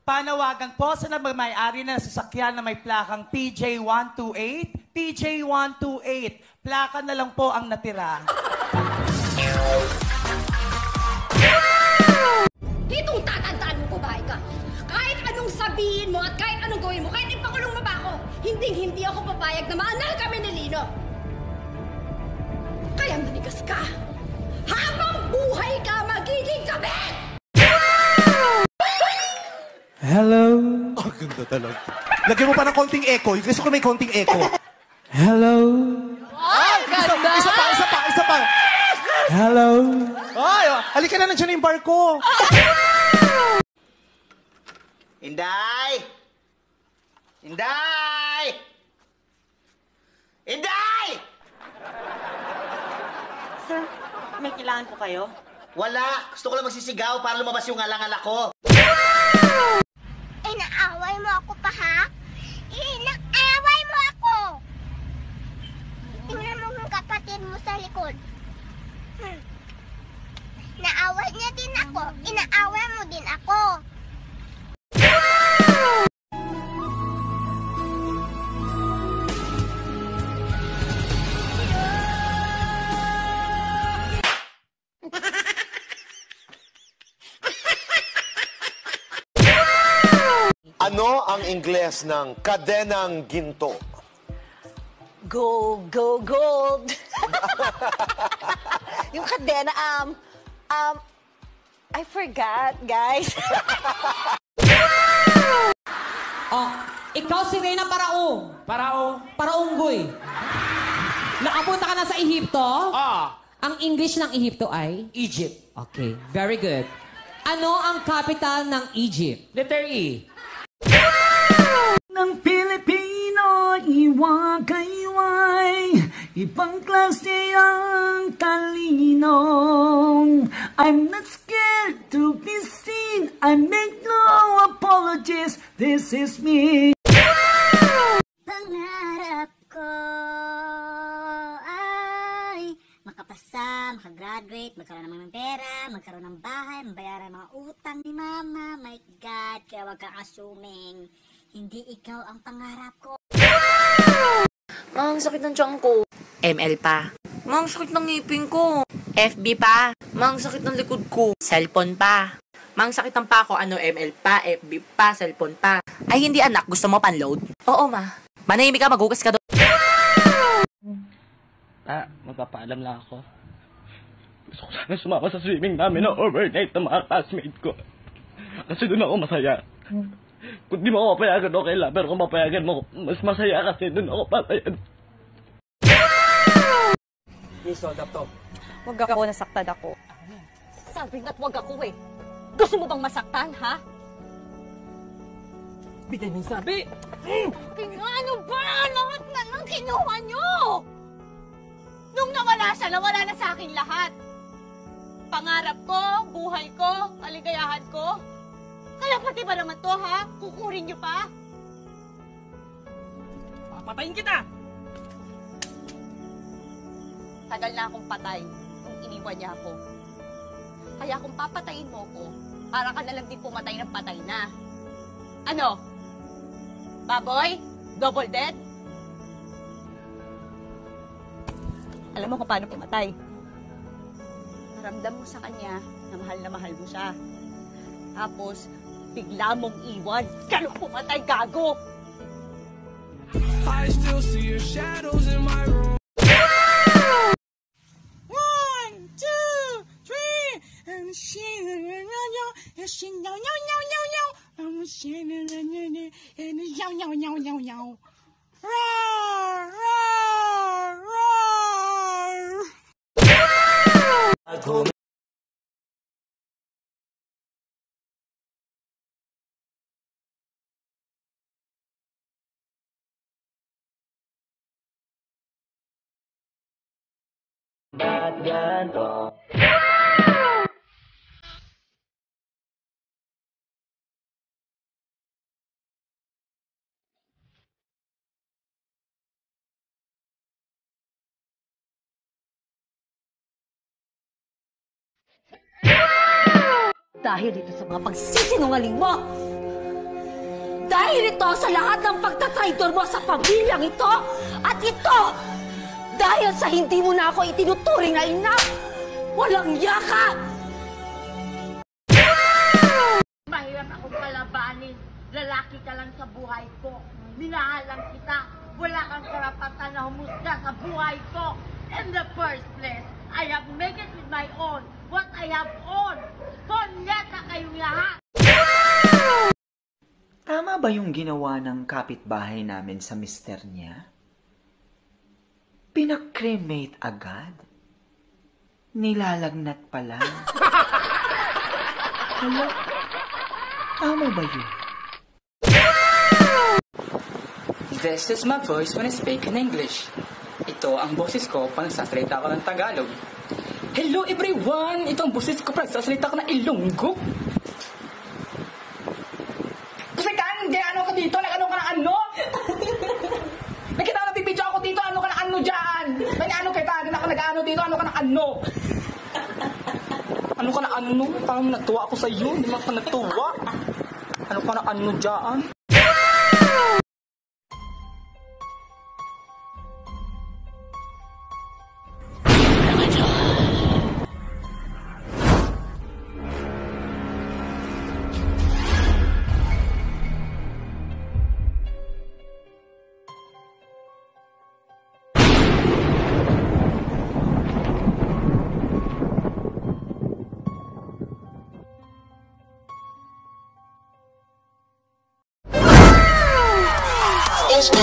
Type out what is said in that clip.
Panawagan po sa may-ari ng sasakyan na may plakang TJ128. TJ128. Plaka na lang po ang natira. Itong tatandaan mo, babae ka. Kahit anong sabihin mo at kahit anong gawin mo, kahit ipakulong mo ba ako, hindi ako papayag na maanal kami ni Lino. Kaya manigas ka. Habang buhay ka, magiging kabit! Hello? Oh, ganda talaga. Lagyan mo pa ng konting echo. Gusto ko may konting echo. Hello? Ay, ganda! Isa pa. Hello? Ay, halika na, nandiyan yung bar ko. Inday! Inday! Inday! Sir, may kailangan po kayo? Wala. Gusto ko lang magsisigaw para lumabas yung alang-ala ko. Inaaway mo ako pa, ha? Inaaway mo ako! Tingnan mo yung kapatid mo sa likod. Naaway niya din ako. Inaaway mo din ako. Ano ang Ingles ng kadenang ginto? Gold, gold, gold. Yung kadena, I forgot, guys. Oh, ikaw si Reyna Paraong. Paraonggoy. Nakapunta ka na sa Ehipto? Ang English ng Ehipto ay? Egypt. Okay, very good. Ano ang capital ng Egypt? Letter E. Ng Pilipino, iwakayway, ibang klase ang talino. I'm not scared to be seen, I make no apologies, this is me. Pangarap ko ay makapasa, makagraduate, magkaroon ng pera, magkaroon ng bahay, mabayaran mga utang ni mama. My God, kaya wag kang assuming hindi ikaw ang pangarap ko. Ang sakit ng tiyan ko. ML pa. Mang sakit ng ngipin ko. FB pa. Mang sakit ng likod ko. Cellphone pa. Mang sakit ng pa ko. Ano, ML pa, FB pa, cellphone pa. Ay, hindi anak. Gusto mo pan-load? Oo, ma. Manahimik ka, maghugas ka doon. Magpapaalam lang ako. Gusto ko sana sumama sa swimming namin na overnight ng mga classmate ko. Kasi doon ako masaya. Kung di mo ako papayagan, okay lang. Pero kung mapayagan mo, mas masaya kasi doon ako papayagan. Please hold up to. Wag ako, nasaktan ako. Sabi nga't wag ako eh. Gusto mo bang masaktan, ha? Bigay mo yung sabi. Ano ba? Lahat na lang kinuha nyo! Nung nawala siya, nawala na sa akin lahat. Pangarap ko, buhay ko, kaligayahan ko. Kaya pati ba naman to, ha? Kukurin nyo pa? Papatayin kita! Tagal na akong patay nung iniwan niya ako. Kaya kung papatayin mo ko, para ka na lang din pumatay ng patay na. Ano? Baboy? Double dead? Alam mo kung paano pumatay? Naramdam mo sa kanya na mahal mo siya. Tapos, bigla mong iwan. Ganun pumatay, gago! I still see your shadows in my room. 1, 2, 3, and she Ba't ganto? Dahil ito sa mga pagsisinungaling mo! Dahil ito sa lahat ng pagtatraidor mo sa pamilyang ito! At ito! Dahil sa hindi mo na ako itinuturing na ina! Walang yaka! Mahirap akong kalabanin. Lalaki ka lang sa buhay ko. Minahal lang kita. Wala kang karapatan na humusga sa buhay ko. In the first place, I have made it with my own. What I have owned. Konyeta kayong lahat! Tama ba yung ginawa ng kapitbahay namin sa mister niya? Pinakremate agad? Nilalagnat pa lang? Hala, tama ba yun? This is my voice when I speak in English. Ito ang boses ko pag nagsasalita ako ng Tagalog. Hello everyone! Ito ang boses ko pag nagsasalita ko ng Ilonggo. Kasi hindi ano ka dito? Nag-ano ka ng ano? Nakita na bibidyo ako dito, ano ka ng ano dyan? Nag-ano kita? Nag-ano dito, ano ka ng ano? Ano ka na ano? Parang natuwa ako sa iyo. Hindi mo ako natuwa. Ano ka na ano dyan? It's